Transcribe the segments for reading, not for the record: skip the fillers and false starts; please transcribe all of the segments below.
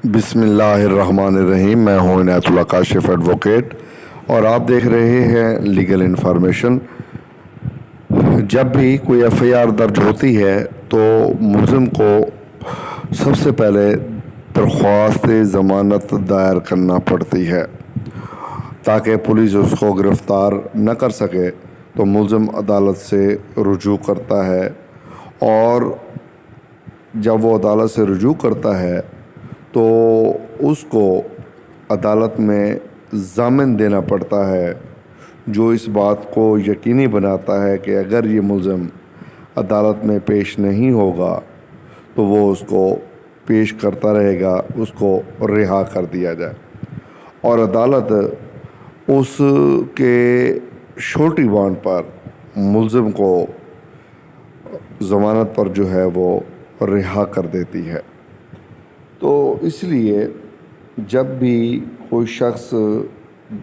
بسم اللہ الرحمن الرحیم۔ میں ہوں عنایت اللہ کاشف ایڈوکیٹ اور آپ دیکھ رہے ہیں لیگل انفارمیشن۔ جب بھی کوئی ایف آئی آر درج ہوتی ہے تو ملزم کو سب سے پہلے درخواست ضمانت دائر کرنا پڑتی ہے تاکہ پولیس اس کو گرفتار نہ کر سکے۔ تو ملزم عدالت سے رجوع کرتا ہے اور جب وہ عدالت سے رجوع کرتا ہے تو اس کو عدالت میں ضامن دینا پڑتا ہے، جو اس بات کو یقینی بناتا ہے کہ اگر یہ ملزم عدالت میں پیش نہیں ہوگا تو وہ اس کو پیش کرتا رہے گا، اس کو رہا کر دیا جائے۔ اور عدالت اس کے شورٹی بانڈ پر ملزم کو ضمانت پر جو ہے وہ رہا کر دیتی ہے۔ تو اس لیے جب بھی کوئی شخص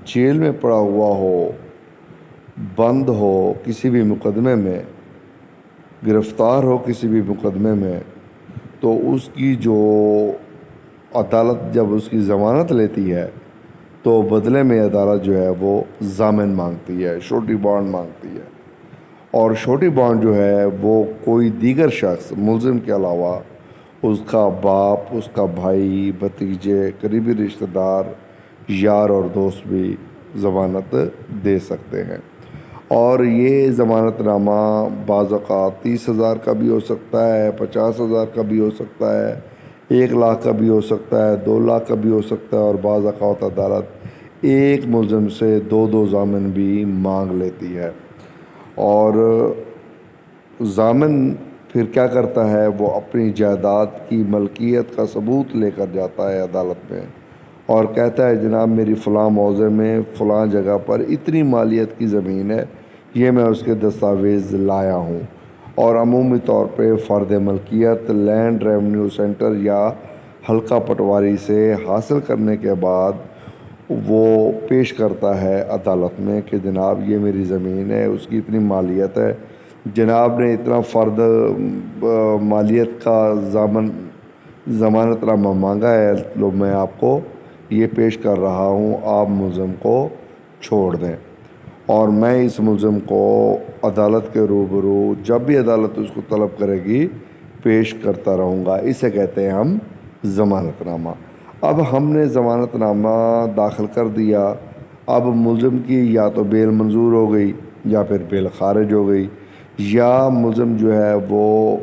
جیل میں پڑا ہوا ہو، بند ہو کسی بھی مقدمے میں، گرفتار ہو کسی بھی مقدمے میں، تو اس کی جو عدالت جب اس کی ضمانت لیتی ہے تو بدلے میں عدالت جو ہے وہ ضامن مانگتی ہے، شورٹی بانڈ مانگتی ہے۔ اور شورٹی بانڈ جو ہے وہ کوئی دیگر شخص ملزم کے علاوہ اس کا باپ، اس کا بھائی، بھتیجے، قریبی رشتہ دار، یار اور دوست بھی ضمانت دے سکتے ہیں۔ اور یہ ضمانت نامہ بعض اوقات 30,000 کا بھی ہو سکتا ہے، 50,000 کا بھی ہو سکتا ہے، 1 لاکھ کا بھی ہو سکتا ہے، 2 لاکھ کا بھی ہو سکتا ہے، اور بعض اوقات عدالت ایک ملزم سے 2 ضامن بھی مانگ لیتی ہے۔ اور ضامن پھر کیا کرتا ہے، وہ اپنی جائیداد کی ملکیت کا ثبوت لے کر جاتا ہے عدالت میں اور کہتا ہے جناب میری فلاں موضع میں فلاں جگہ پر اتنی مالیت کی زمین ہے، یہ میں اس کے دستاویز لایا ہوں۔ اور عمومی طور پہ فرد ملکیت لینڈ ریونیو سینٹر یا حلقہ پٹواری سے حاصل کرنے کے بعد وہ پیش کرتا ہے عدالت میں کہ جناب یہ میری زمین ہے، اس کی اتنی مالیت ہے، جناب نے اتنا فرد مالیت کا ضمانت نامہ مانگا ہے، تو میں آپ کو یہ پیش کر رہا ہوں، آپ ملزم کو چھوڑ دیں اور میں اس ملزم کو عدالت کے روبرو جب بھی عدالت اس کو طلب کرے گی پیش کرتا رہوں گا۔ اسے کہتے ہیں ہم ضمانت نامہ۔ اب ہم نے ضمانت نامہ داخل کر دیا، اب ملزم کی یا تو بیل منظور ہو گئی یا پھر بیل خارج ہو گئی، یا ملزم جو ہے وہ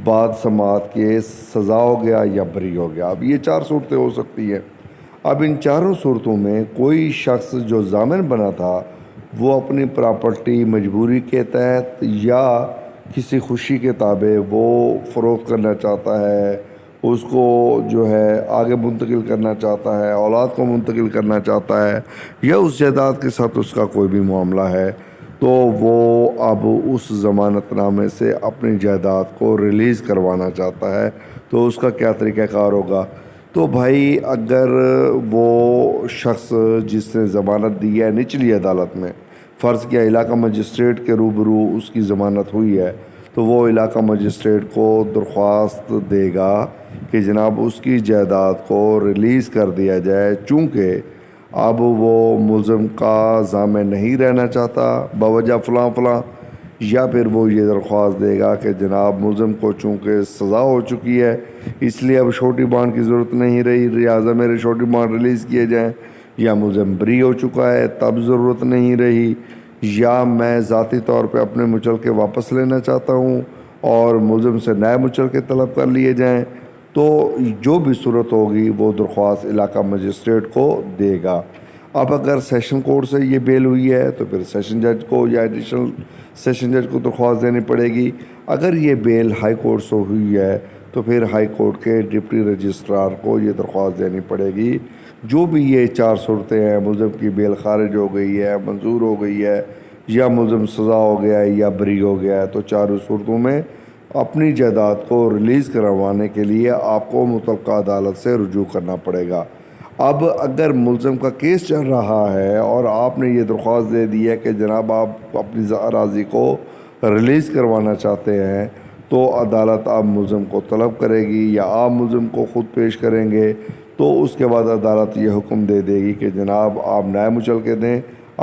بعد سماعت کے سزا ہو گیا یا بری ہو گیا۔ اب یہ 4 صورتیں ہو سکتی ہیں۔ اب ان چاروں صورتوں میں کوئی شخص جو ضامن بنا تھا وہ اپنی پراپرٹی مجبوری کے تحت یا کسی خوشی کے تابع وہ فروخت کرنا چاہتا ہے، اس کو جو ہے آگے منتقل کرنا چاہتا ہے، اولاد کو منتقل کرنا چاہتا ہے، یا اس جائیداد کے ساتھ اس کا کوئی بھی معاملہ ہے، تو وہ اب اس ضمانت نامے سے اپنی جائیداد کو ریلیز کروانا چاہتا ہے۔ تو اس کا کیا طریقہ کار ہوگا؟ تو بھائی اگر وہ شخص جس نے ضمانت دی ہے نچلی عدالت میں، فرض کیا علاقہ مجسٹریٹ کے روبرو اس کی ضمانت ہوئی ہے، تو وہ علاقہ مجسٹریٹ کو درخواست دے گا کہ جناب اس کی جائیداد کو ریلیز کر دیا جائے، چونکہ اب وہ ملزم کا ضامن نہیں رہنا چاہتا بوجہ فلاں فلاں، یا پھر وہ یہ درخواست دے گا کہ جناب ملزم کو چونکہ سزا ہو چکی ہے اس لیے اب شورٹی بانڈ کی ضرورت نہیں رہی، لہٰذا میرے شورٹی بانڈ ریلیز کیے جائیں، یا ملزم بری ہو چکا ہے تب ضرورت نہیں رہی، یا میں ذاتی طور پہ اپنے مچلکے واپس لینا چاہتا ہوں اور ملزم سے نئے مچلکے طلب کر لیے جائیں۔ تو جو بھی صورت ہوگی وہ درخواست علاقہ مجسٹریٹ کو دے گا۔ اب اگر سیشن کورٹ سے یہ بیل ہوئی ہے تو پھر سیشن جج کو یا ایڈیشنل سیشن جج کو درخواست دینی پڑے گی۔ اگر یہ بیل ہائی کورٹ سے ہوئی ہے تو پھر ہائی کورٹ کے ڈپٹی رجسٹرار کو یہ درخواست دینی پڑے گی۔ جو بھی یہ 4 صورتیں ہیں، ملزم کی بیل خارج ہو گئی ہے، منظور ہو گئی ہے، یا ملزم سزا ہو گیا ہے یا بری ہو گیا ہے، تو 4 صورتوں میں اپنی جائیداد کو ریلیز کروانے کے لیے آپ کو متعلقہ عدالت سے رجوع کرنا پڑے گا۔ اب اگر ملزم کا کیس چل رہا ہے اور آپ نے یہ درخواست دے دی ہے کہ جناب آپ اپنی اراضی کو ریلیز کروانا چاہتے ہیں، تو عدالت اب ملزم کو طلب کرے گی یا آپ ملزم کو خود پیش کریں گے، تو اس کے بعد عدالت یہ حکم دے دے گی کہ جناب آپ نئے مچلکے دیں،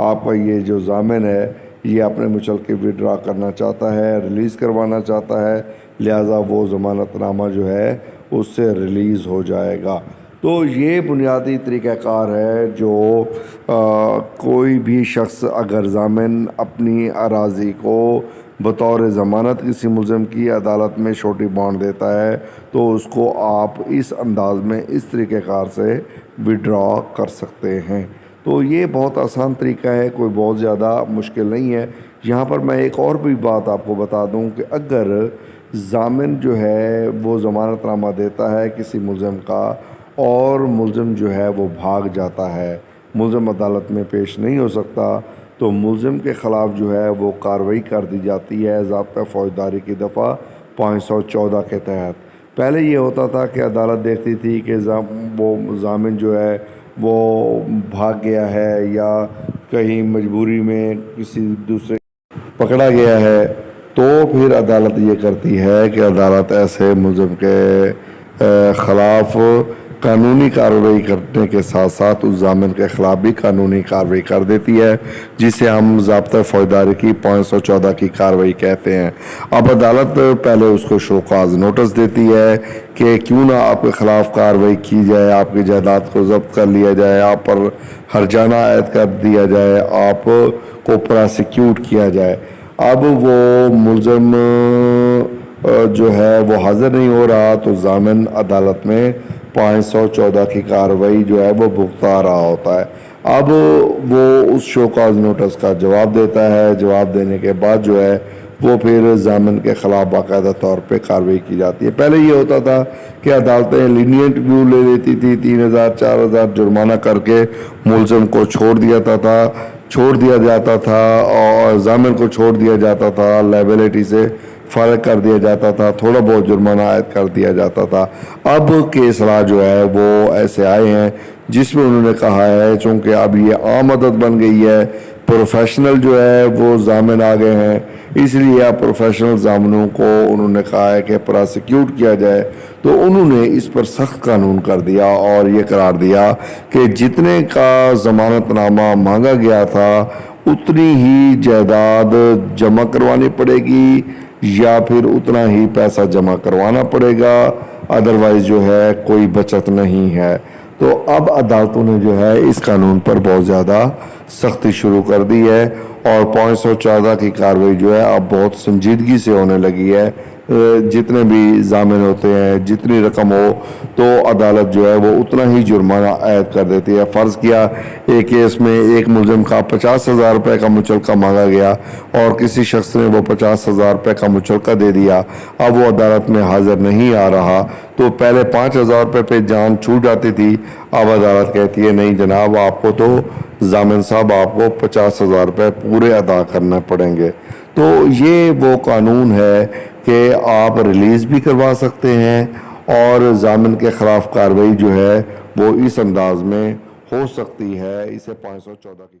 آپ کا یہ جو ضامن ہے یہ اپنے مچلکے وڈرا کرنا چاہتا ہے، ریلیز کروانا چاہتا ہے، لہٰذا وہ ضمانت نامہ جو ہے اس سے ریلیز ہو جائے گا۔ تو یہ بنیادی طریقہ کار ہے جو کوئی بھی شخص اگر ضامن اپنی اراضی کو بطور ضمانت کسی ملزم کی عدالت میں شورٹی بانڈ دیتا ہے تو اس کو آپ اس انداز میں اس طریقہ کار سے وڈرا کر سکتے ہیں۔ تو یہ بہت آسان طریقہ ہے، کوئی بہت زیادہ مشکل نہیں ہے۔ یہاں پر میں ایک اور بھی بات آپ کو بتا دوں کہ اگر ضامن جو ہے وہ ضمانت نامہ دیتا ہے کسی ملزم کا اور ملزم جو ہے وہ بھاگ جاتا ہے، ملزم عدالت میں پیش نہیں ہو سکتا، تو ملزم کے خلاف جو ہے وہ کارروائی کر دی جاتی ہے ضابطۂ فوجداری کی دفعہ 514 کے تحت۔ پہلے یہ ہوتا تھا کہ عدالت دیکھتی تھی کہ وہ ضامن جو ہے وہ بھاگ گیا ہے یا کہیں مجبوری میں کسی دوسرے پکڑا گیا ہے، تو پھر عدالت یہ کرتی ہے کہ عدالت ایسے ملزم کے خلاف قانونی کارروائی کرنے کے ساتھ ساتھ اس ضامن کے خلاف بھی قانونی کارروائی کر دیتی ہے، جسے ہم ضابطۂ فوجداری کی 514 کی کارروائی کہتے ہیں۔ اب عدالت پہلے اس کو شوکاز نوٹس دیتی ہے کہ کیوں نہ آپ کے خلاف کارروائی کی جائے، آپ کی جائیداد کو ضبط کر لیا جائے، آپ پر ہرجانہ عائد کر دیا جائے، آپ کو پراسیکیوٹ کیا جائے۔ اب وہ ملزم جو ہے وہ حاضر نہیں ہو رہا تو ضامن عدالت میں 514 کی کارروائی جو ہے وہ بھگتا رہا ہوتا ہے۔ اب وہ اس شوکاز نوٹس کا جواب دیتا ہے، جواب دینے کے بعد جو ہے وہ پھر ضامن کے خلاف باقاعدہ طور پہ کارروائی کی جاتی ہے۔ پہلے یہ ہوتا تھا کہ عدالتیں لینینٹ ویو لے لیتی تھی، 3000 4000 جرمانہ کر کے ملزم کو چھوڑ دیا جاتا تھا اور ضامن کو چھوڑ دیا جاتا تھا، لائبلٹی سے فارغ کر دیا جاتا تھا، تھوڑا بہت جرمانہ عائد کر دیا جاتا تھا۔ اب کیس لا جو ہے وہ ایسے آئے ہیں جس میں انہوں نے کہا ہے چونکہ اب یہ عام عادت بن گئی ہے، پروفیشنل جو ہے وہ ضامن آ گئے ہیں، اس لیے اب پروفیشنل ضامنوں کو انہوں نے کہا ہے کہ پراسیکیوٹ کیا جائے، تو انہوں نے اس پر سخت قانون کر دیا اور یہ قرار دیا کہ جتنے کا ضمانت نامہ مانگا گیا تھا اتنی ہی جائیداد جمع کروانی پڑے گی یا پھر اتنا ہی پیسہ جمع کروانا پڑے گا، ادروائز جو ہے کوئی بچت نہیں ہے۔ تو اب عدالتوں نے جو ہے اس قانون پر بہت زیادہ سختی شروع کر دی ہے اور 514 کی کارروائی جو ہے اب بہت سنجیدگی سے ہونے لگی ہے۔ جتنے بھی ضامن ہوتے ہیں، جتنی رقم ہو تو عدالت جو ہے وہ اتنا ہی جرمانہ عائد کر دیتی ہے۔ فرض کیا ایک کیس میں ایک ملزم کا 50,000 روپے کا مچلکہ مانگا گیا اور کسی شخص نے وہ 50,000 روپے کا مچلکہ دے دیا، اب وہ عدالت میں حاضر نہیں آ رہا، تو پہلے 5,000 روپے پہ جان چھوٹ جاتی تھی، اب عدالت کہتی ہے نہیں جناب آپ کو تو ضامن صاحب آپ کو 50,000 روپے پورے ادا کرنا پڑیں گے۔ تو یہ وہ قانون ہے کہ آپ ریلیز بھی کروا سکتے ہیں اور ضامن کے خلاف کارروائی جو ہے وہ اس انداز میں ہو سکتی ہے۔ اسے 514 کی